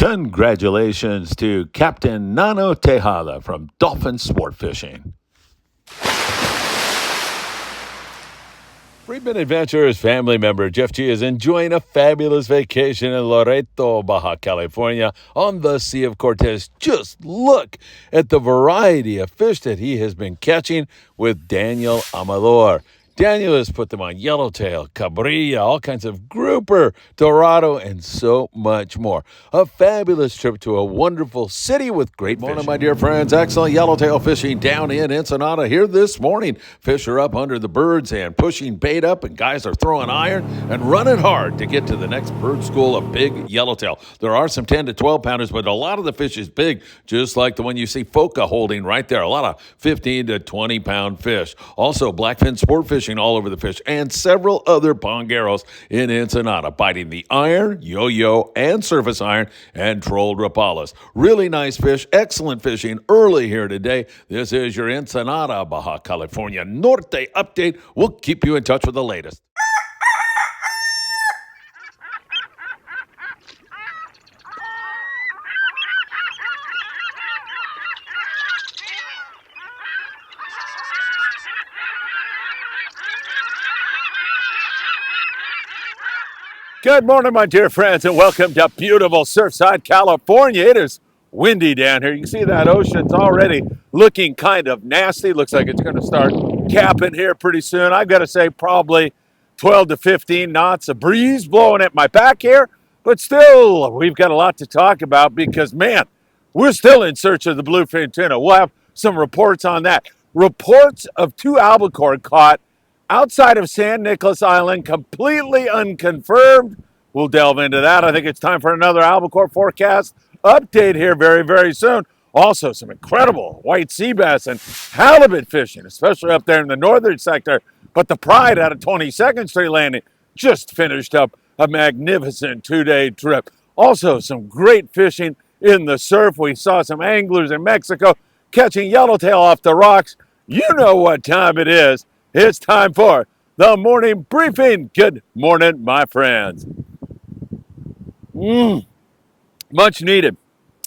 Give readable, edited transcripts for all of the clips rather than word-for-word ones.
Congratulations to Captain Nano Tejada from Dolphin Sport Fishing. Friedman Adventures family member Jeff G is enjoying a fabulous vacation in Loreto, Baja, California on the Sea of Cortez. Just look at the variety of fish that he has been catching with Daniel Amador. Daniel has put them on yellowtail, cabrilla, all kinds of grouper, dorado, and so much more. A fabulous trip to a wonderful city with great fishing. Morning, my dear friends. Excellent yellowtail fishing down in Ensenada here this morning. Fish are up under the birds and pushing bait up, and guys are throwing iron and running hard to get to the next bird school of big yellowtail. There are some 10 to 12 pounders, but a lot of the fish is big, just like the one you see Foca holding right there. A lot of 15 to 20 pound fish. Also, blackfin sport fishing all over the fish, and several other pongeros in Ensenada, biting the iron, yo-yo, and surface iron, and trolled rapalas. Really nice fish, excellent fishing early here today. This is your Ensenada, Baja California Norte update. We'll keep you in touch with the latest. Good morning, my dear friends, and welcome to beautiful Surfside, California. It is windy down here. You can see that ocean's already looking kind of nasty. Looks like it's going to start capping here pretty soon. I've got to say probably 12 to 15 knots of breeze blowing at my back here. But still, we've got a lot to talk about because, man, we're still in search of the bluefin tuna. We'll have some reports on that. Reports of 2 albacore caught outside of San Nicolas Island, completely unconfirmed. We'll delve into that. I think it's time for another albacore forecast update here very, very soon. Also, some incredible white sea bass and halibut fishing, especially up there in the northern sector. But the Pride out of 22nd Street Landing just finished up a magnificent 2-day trip. Also, some great fishing in the surf. We saw some anglers in Mexico catching yellowtail off the rocks. You know what time it is. It's time for the morning briefing. Good morning, my friends. Much needed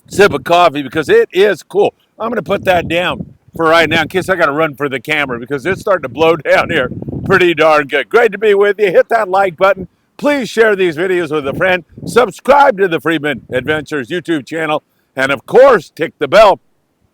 sip of coffee because it is cool. I'm going to put that down for right now in case I got to run for the camera because it's starting to blow down here pretty darn good. Great to be with you. Hit that like button. Please share these videos with a friend. Subscribe to the Friedman Adventures YouTube channel. And, of course, tick the bell.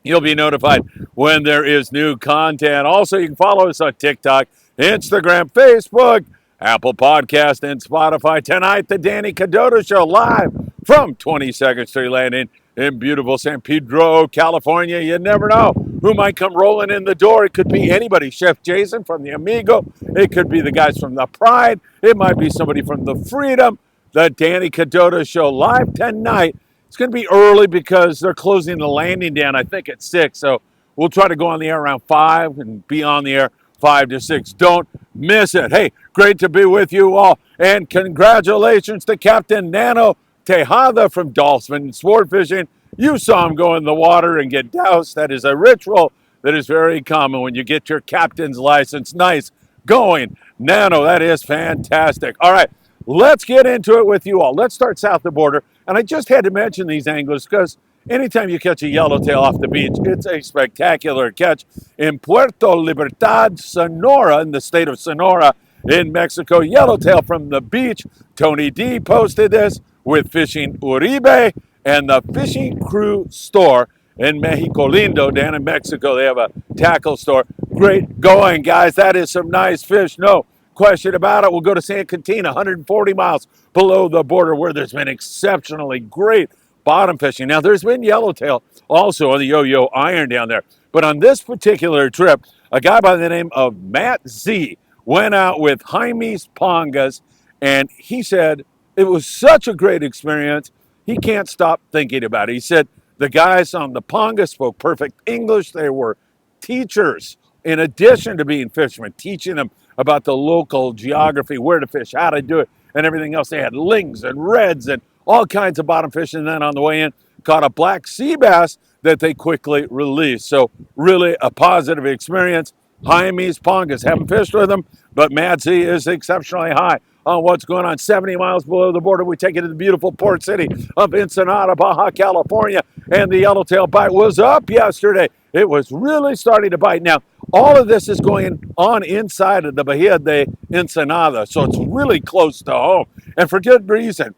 You'll be notified when there is new content. Also, you can follow us on TikTok, Instagram, Facebook, Apple Podcast, and Spotify. Tonight, the Danny Cadota Show live from 22nd Street Landing in beautiful San Pedro, California. You never know who might come rolling in the door. It could be anybody. Chef Jason from the Amigo. It could be the guys from the Pride. It might be somebody from the Freedom. The Danny Cadota Show live tonight. It's going to be early because they're closing the landing down, I think, at 6. So we'll try to go on the air around 5 and be on the air 5 to 6. Don't miss it. Hey, great to be with you all. And congratulations to Captain Nano Tejada from Dolphin Sport Fishing. You saw him go in the water and get doused. That is a ritual that is very common when you get your captain's license. Nice going, Nano. That is fantastic. All right, let's get into it with you all. Let's start south of the border. And I just had to mention these anglers because anytime you catch a yellowtail off the beach, it's a spectacular catch. In Puerto Libertad, Sonora, in the state of Sonora, in Mexico, yellowtail from the beach. Tony D posted this with Fishing Uribe and the Fishing Crew store in Mexico Lindo, down in Mexico. They have a tackle store. Great going, guys. That is some nice fish. No question about it. We'll go to San Quintin, 140 miles below the border, where there's been exceptionally great bottom fishing. Now, there's been yellowtail also on the yo-yo iron down there. But on this particular trip, a guy by the name of Matt Z went out with Jaime's Pongas, and he said it was such a great experience, he can't stop thinking about it. He said the guys on the Ponga spoke perfect English. They were teachers in addition to being fishermen, teaching them about the local geography, where to fish, how to do it, and everything else. They had lings and reds and all kinds of bottom fish, and then on the way in, caught a black sea bass that they quickly released. So really a positive experience. Jaime's Pongas, haven't fished with them, but Matt Z is exceptionally high on what's going on 70 miles below the border. We take it to the beautiful port city of Ensenada, Baja, California, and the yellowtail bite was up yesterday. It was really starting to bite. Now, all of this is going on inside of the Baja de Ensenada, so it's really close to home, and for good reason.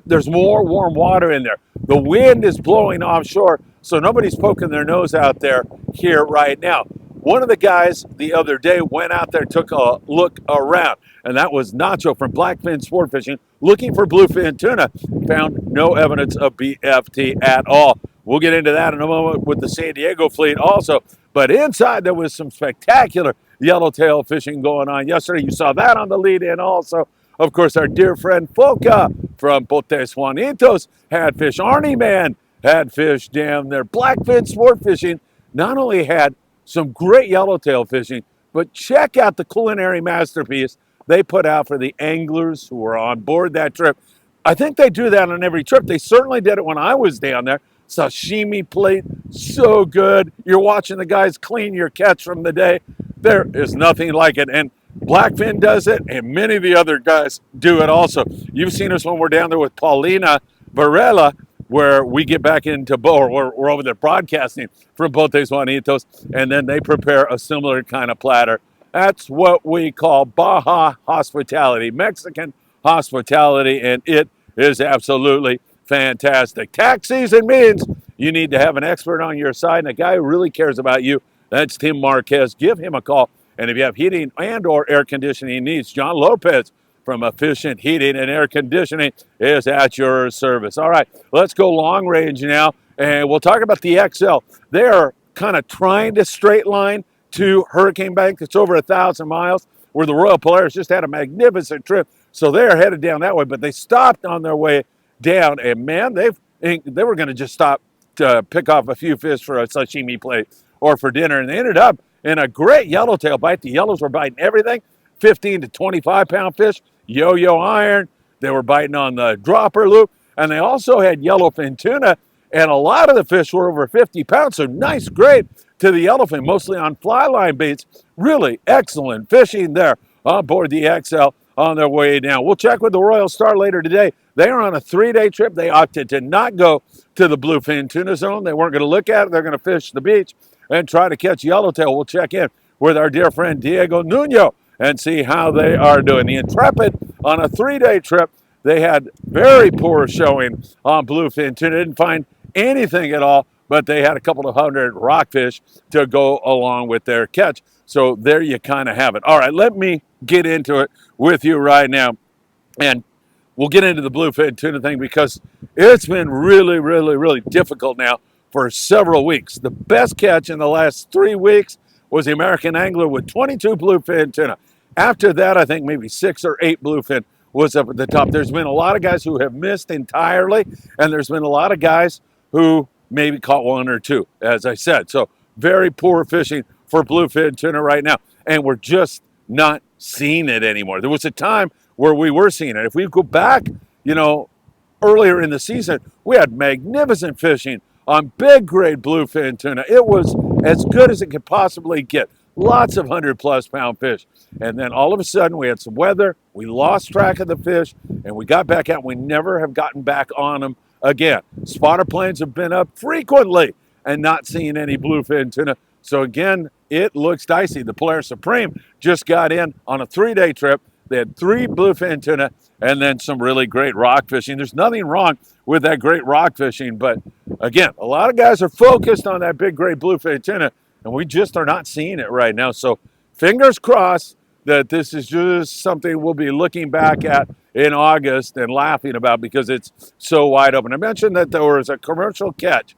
There's more warm water in there. The wind is blowing offshore, so nobody's poking their nose out there here right now. One of the guys the other day went out there, took a look around, and that was Nacho from Blackfin Sport Fishing, looking for bluefin tuna. Found no evidence of BFT at all. We'll get into that in a moment with the San Diego fleet also. But inside, there was some spectacular yellowtail fishing going on yesterday. You saw that on the lead-in also. Of course, our dear friend Foca from Botes Juanitos had fish. Arnie Man had fish down there. Blackfin Sport Fishing not only had some great yellowtail fishing, but check out the culinary masterpiece they put out for the anglers who were on board that trip. I think they do that on every trip. They certainly did it when I was down there. Sashimi plate, so good. You're watching the guys clean your catch from the day. There is nothing like it. And Blackfin does it, and many of the other guys do it also. You've seen us when we're down there with Paulina Varela, where we get back into we're over there broadcasting from Botes Juanitos, and then they prepare a similar kind of platter. That's what we call Baja hospitality, Mexican hospitality, and it is absolutely fantastic. Tax season means you need to have an expert on your side and a guy who really cares about you. That's Tim Marquez. Give him a call. And if you have heating and or air conditioning needs, John Lopez from Efficient Heating and Air Conditioning is at your service. All right, let's go long range now, and we'll talk about the XL. They are kind of trying to straight line to Hurricane Bank. It's over 1,000 miles, where the Royal Polaris just had a magnificent trip. So they're headed down that way, but they stopped on their way down, and man, they were going to just stop to pick off a few fish for a sashimi plate or for dinner, and they ended up in a great yellowtail bite. The yellows were biting everything, 15 to 25 pound fish, yo-yo iron. They were biting on the dropper loop, and they also had yellowfin tuna, and a lot of the fish were over 50 pounds, so nice grade to the yellowfin, mostly on fly line baits. Really excellent fishing there on board the XL on their way down. We'll check with the Royal Star later today. They are on a 3-day trip. They opted to not go to the bluefin tuna zone. They weren't going to look at it. They're going to fish the beach and try to catch yellowtail. We'll check in with our dear friend Diego Nuno and see how they are doing. The Intrepid on a 3-day trip, they had very poor showing on bluefin tuna. Didn't find anything at all, but they had a couple of hundred rockfish to go along with their catch. So there you kind of have it. All right, let me get into it with you right now. And we'll get into the bluefin tuna thing because it's been really, really, really difficult now for several weeks. The best catch in the last 3 weeks was the American Angler with 22 bluefin tuna. After that, I think maybe 6 or 8 bluefin was up at the top. There's been a lot of guys who have missed entirely, and there's been a lot of guys who maybe caught 1 or 2, as I said. So very poor fishing for bluefin tuna right now, and we're just not seeing it anymore. There was a time where we were seeing it. If we go back, earlier in the season, we had magnificent fishing on big grade bluefin tuna. It was as good as it could possibly get. Lots of 100-plus pound fish. And then all of a sudden we had some weather, we lost track of the fish, and we got back out. We never have gotten back on them again. Spotter planes have been up frequently and not seeing any bluefin tuna. So again, it looks dicey. The Polaris Supreme just got in on a 3-day trip. They had 3 bluefin tuna and then some really great rock fishing. There's nothing wrong with that great rock fishing, but again, a lot of guys are focused on that big great bluefin tuna, and we just are not seeing it right now. So fingers crossed that this is just something we'll be looking back at in August and laughing about because it's so wide open. I mentioned that there was a commercial catch,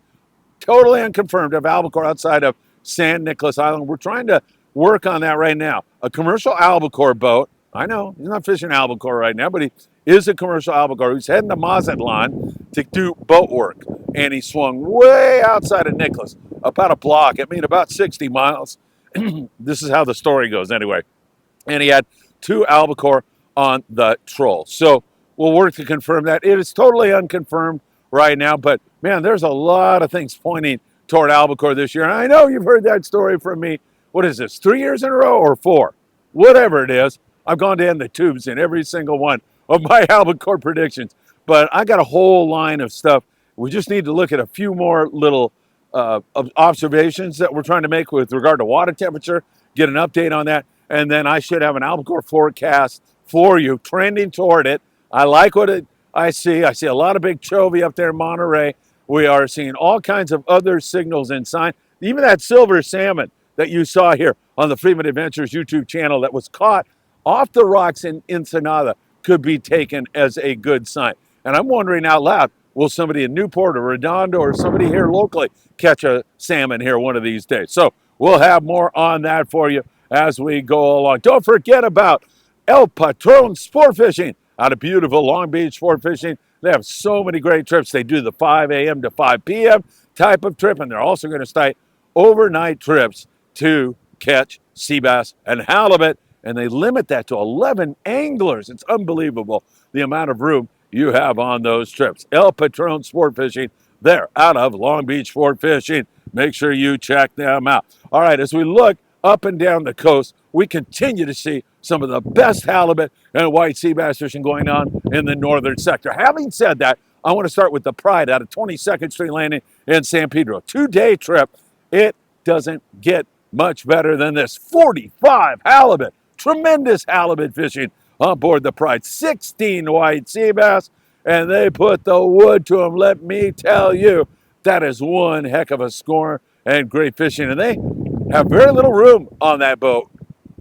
totally unconfirmed, of albacore outside of San Nicolas Island. We're trying to work on that right now. A commercial albacore boat. I know he's not fishing albacore right now, but he is a commercial albacore. He's heading to Mazatlan to do boat work, and he swung way outside of Nicolas, about a block. I mean, about 60 miles. This is how the story goes anyway. And he had 2 albacore on the troll. So we'll work to confirm that. It is totally unconfirmed right now, but man, there's a lot of things pointing toward albacore this year. And I know you've heard that story from me. What is this, 3 years in a row or 4? Whatever it is. I've gone down the tubes in every single one of my Albacore predictions, but I got a whole line of stuff. We just need to look at a few more little observations that we're trying to make with regard to water temperature, get an update on that, and then I should have an Albacore forecast for you, trending toward it. I like what I see. I see a lot of big chovy up there in Monterey. We are seeing all kinds of other signals and signs. Even that silver salmon that you saw here on the Friedman Adventures YouTube channel that was caught off the rocks in Ensenada could be taken as a good sign. And I'm wondering out loud, will somebody in Newport or Redondo or somebody here locally catch a salmon here one of these days? So we'll have more on that for you as we go along. Don't forget about El Patron Sport Fishing out of beautiful Long Beach Sport Fishing. They have so many great trips. They do the 5 a.m. to 5 p.m. type of trip, and they're also going to start overnight trips to catch sea bass and halibut, and they limit that to 11 anglers. It's unbelievable the amount of room you have on those trips. El Patron Sport Fishing, they're out of Long Beach Sport Fishing. Make sure you check them out. All right, as we look up and down the coast, we continue to see some of the best halibut and white sea bass fishing going on in the northern sector. Having said that, I want to start with the Pride out of 22nd Street Landing in San Pedro. 2-day trip. It doesn't get much better than this. 45 halibut, tremendous halibut fishing on board the Pride. 16 white sea bass, and they put the wood to them. Let me tell you, that is one heck of a score and great fishing. And they have very little room on that boat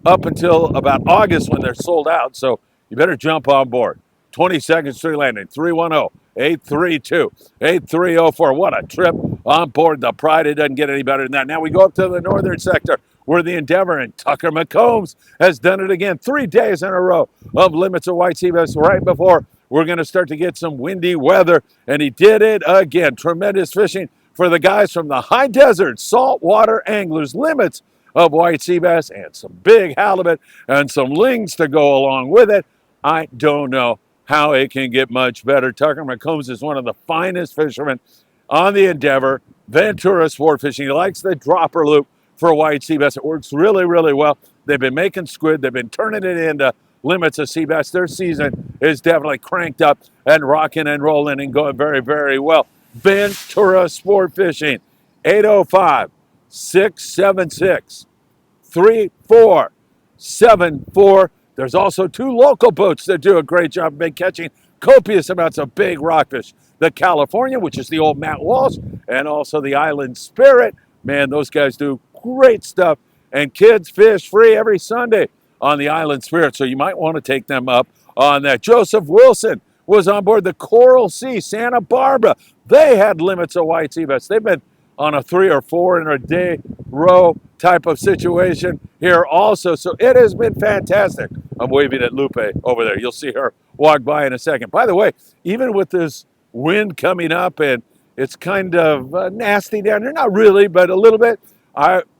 up until about August when they're sold out. So you better jump on board. 22nd Street Landing, 310-832-8304. What a trip on board the Pride. It doesn't get any better than that. Now we go up to the northern sector where the Endeavor and Tucker McCombs has done it again. 3 days in a row of limits of white sea bass right before we're going to start to get some windy weather. And he did it again. Tremendous fishing for the guys from the high desert saltwater anglers. Limits of white sea bass and some big halibut and some lings to go along with it. I don't know how it can get much better. Tucker McCombs is one of the finest fishermen on the Endeavor. Ventura Sport Fishing. He likes the dropper loop for white sea bass. It works really, really well. They've been making squid. They've been turning it into limits of sea bass. Their season is definitely cranked up and rocking and rolling and going very, very well. Ventura Sport Fishing, 805-676-3474. There's also 2 local boats that do a great job. Been catching copious amounts of big rockfish. The California, which is the old Matt Walsh, and also the Island Spirit. Man, those guys do great stuff. And kids fish free every Sunday on the Island Spirit, so you might want to take them up on that. Joseph Wilson was on board the Coral Sea, Santa Barbara. They had limits of white sea bass. They've been on a 3 or 4 in a day row type of situation here also. So it has been fantastic. I'm waving at Lupe over there. You'll see her walk by in a second. By the way, even with this wind coming up and it's kind of nasty down there, not really, but a little bit.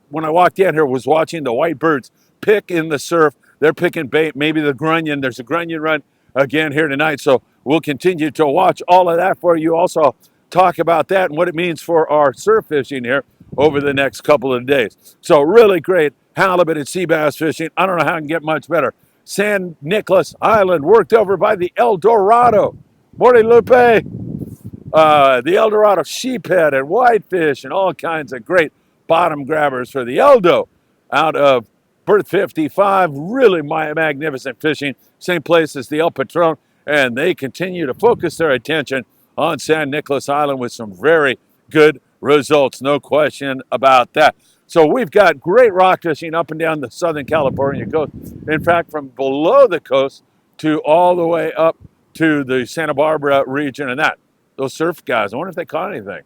When I walked in here, was watching the white birds pick in the surf. They're picking bait, maybe the grunion. There's a grunion run again here tonight. So we'll continue to watch all of that for you. Also talk about that and what it means for our surf fishing here over the next couple of days. So really great halibut and sea bass fishing. I don't know how it can get much better. San Nicolas Island, worked over by the El Dorado. Morning, Lupe. The El Dorado sheephead and whitefish and all kinds of great bottom grabbers for the Eldo out of Berth 55. Really magnificent fishing. Same place as the El Patron. And they continue to focus their attention on San Nicolas Island with some very good results. No question about that. So we've got great rock fishing up and down the Southern California coast. In fact, from below the coast to all the way up to the Santa Barbara region and that. Those surf guys, I wonder if they caught anything.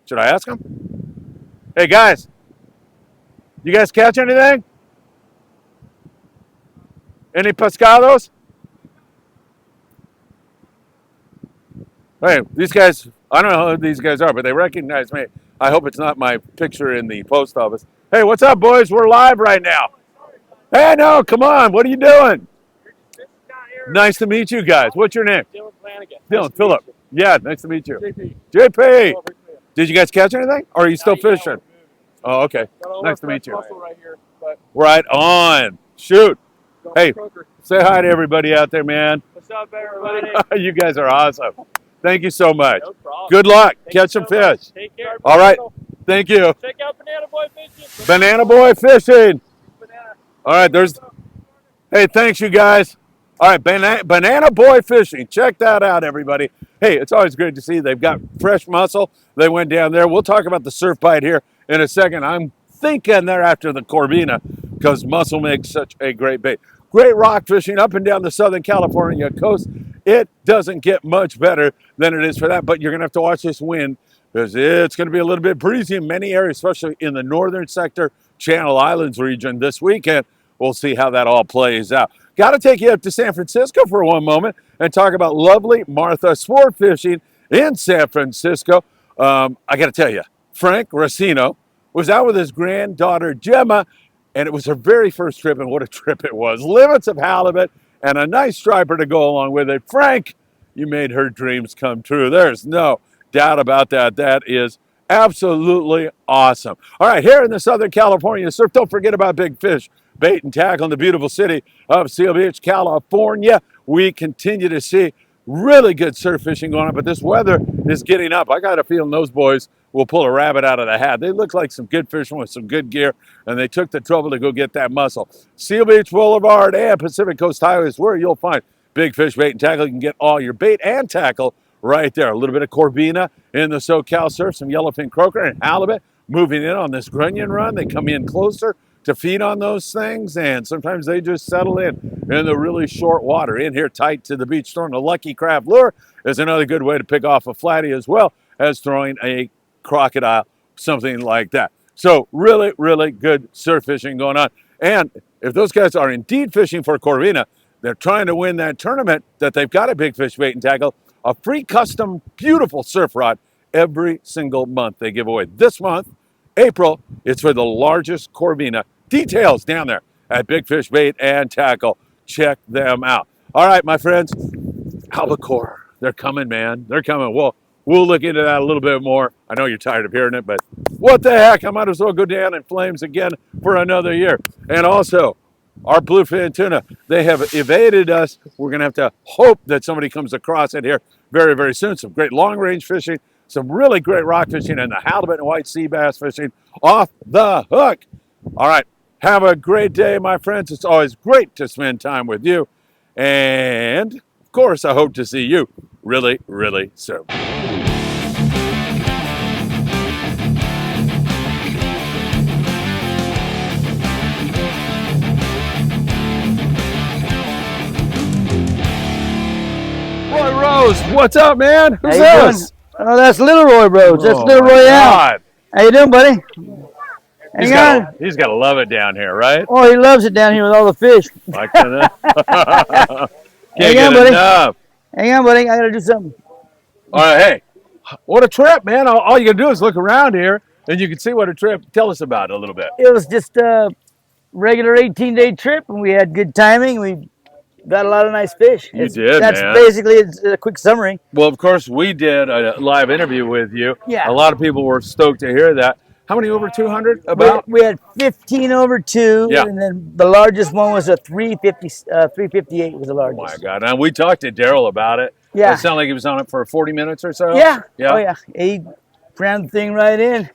Should I ask them? Hey guys, you guys catch anything? Any pescados? Hey, these guys, I don't know who these guys are, but they recognize me. I hope it's not my picture in the post office. Hey, what's up, boys? We're live right now. Hey, no, come on. What are you doing? Nice to meet you guys. What's your name? Dylan Flanagan. Dylan, Philip. Yeah, nice to meet you. JP. JP. Did you guys catch anything? Or are you still fishing? Oh, okay. Nice to meet you. Right here, but right on. Shoot. Hey, Say hi to everybody out there, man. What's up, everybody? You guys are awesome. Thank you so much. No problem. Good luck. Thank Catch you some so much. fish. Take care. All right. Thank you. Check out Banana Boy Fishing. Banana Boy Fishing. Banana. All right, there's. Hey, thanks, you guys. All right, Banana Boy Fishing. Check that out, everybody. Hey, it's always great to see they've got fresh mussel. They went down there. We'll talk about the surf bite here in a second. I'm thinking they're after the Corvina because mussel makes such a great bait. Great rock fishing up and down the Southern California coast. It doesn't get much better than it is for that, but you're going to have to watch this wind because it's going to be a little bit breezy in many areas, especially in the northern sector, Channel Islands region this weekend. We'll see how that all plays out. Got to take you up to San Francisco for one moment and talk about lovely Martha sport fishing in San Francisco. I got to tell you, Frank Racino was out with his granddaughter Gemma, and it was her very first trip, and what a trip it was. Limits of halibut and a nice striper to go along with it. Frank, you made her dreams come true. There's no doubt about that. That is absolutely awesome. All right, here in the Southern California surf, don't forget about big fish, bait and tackle in the beautiful city of Seal Beach, California. We continue to see really good surf fishing going on, but this weather is getting up. I got a feeling those boys will pull a rabbit out of the hat. They look like some good fishermen with some good gear, and they took the trouble to go get that mussel. Seal Beach Boulevard and Pacific Coast Highway is where you'll find big fish, bait, and tackle. You can get all your bait and tackle right there. A little bit of Corvina in the SoCal surf, some yellowfin croaker and halibut moving in on this grunion run. They come in closer to feed on those things, and sometimes they just settle in the really short water. In here tight to the beach, throwing a Lucky Craft lure is another good way to pick off a flatty, as well as throwing a crocodile, something like that. So really, really good surf fishing going on. And if those guys are indeed fishing for Corvina, they're trying to win that tournament that they've got a big fish, bait, and tackle, a free custom, beautiful surf rod every single month they give away. This month, April, it's for the largest Corvina. Details down there at Big Fish Bait and Tackle. Check them out. All right, my friends, Albacore, they're coming, man. They're coming. We'll look into that a little bit more. I know you're tired of hearing it, but what the heck? I might as well go down in flames again for another year. And also, our bluefin tuna, they have evaded us. We're going to have to hope that somebody comes across it here very, very soon. Some great long-range fishing, some really great rock fishing, and the halibut and white sea bass fishing off the hook. All right, have a great day, my friends. It's always great to spend time with you. And, of course, I hope to see you really, really soon. Roy Rose, what's up, man? Who's this? Oh, that's Little Roy Bros. That's Little Royale. God. How you doing, buddy? He's Hang on. got to love it down here, right? Oh, he loves it down here with all the fish. Like that. Can't Hang get on, buddy. enough. Hang on, buddy. I gotta do something. All right, hey, what a trip, man. All you gotta do is look around here and you can see what a trip. Tell us about it a little bit. It was just a regular 18-day trip, and we had good timing. We got a lot of nice fish. You did, That's man. basically it's a quick summary. Well, of course, we did a live interview with you. Yeah. A lot of people were stoked to hear that. How many over 200 about? We had 15 over 2, Yeah. and then the largest one was a 358 was the Oh, largest. my God. And we talked to Daryl about it. Yeah. It sounded like he was on it for 40 minutes or so. Yeah. Yeah. Oh, yeah. He crammed the thing right in.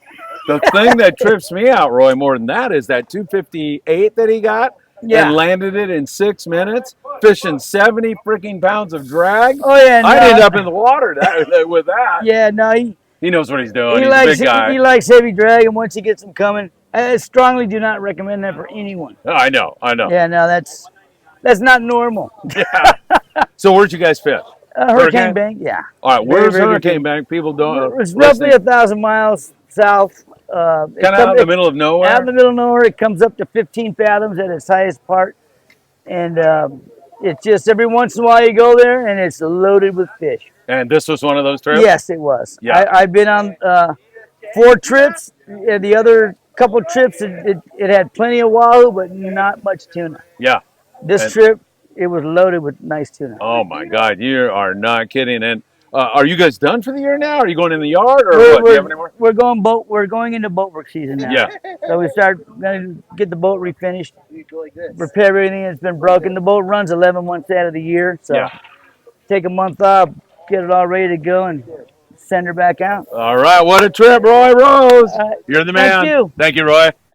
The thing that trips me out, Roy, more than that is that 258 that he got Yeah. and landed it in 6 minutes, fishing 70 freaking pounds of drag. Oh, yeah. I'd no. end up in the water with that. Yeah, no, He knows what he's doing. he He's likes a big guy. he likes heavy drag, and once he gets them coming, I strongly do not recommend that for anyone. Oh, I know. Yeah, no, that's not normal. Yeah. So where'd you guys fish? Hurricane Bank, yeah. All right, Very, where's very good Hurricane thing. Bank? People don't. It's roughly 1,000 miles south. Kind of out in the middle of nowhere. Out in the middle of nowhere, it comes up to 15 fathoms at its highest part, and it's just every once in a while you go there, and it's loaded with fish. And this was one of those trips? Yes, it was. Yeah. I've been on 4 trips. And the other couple trips, it had plenty of wahoo, but not much tuna. Yeah. This trip, it was loaded with nice tuna. Oh, my God. You are not kidding. And Are you guys done for the year now? Are you going in the yard or what? Do you have any more? We're going boat. We're going into boat work season now. Yeah. So we gonna get the boat refinished, repair everything that's been broken. The boat runs 11 months out of the year, so Yeah. take a month off, get it all ready to go, and send her back out. All right. What a trip, Roy Rose. You're the man. Thank you. Thank you, Roy.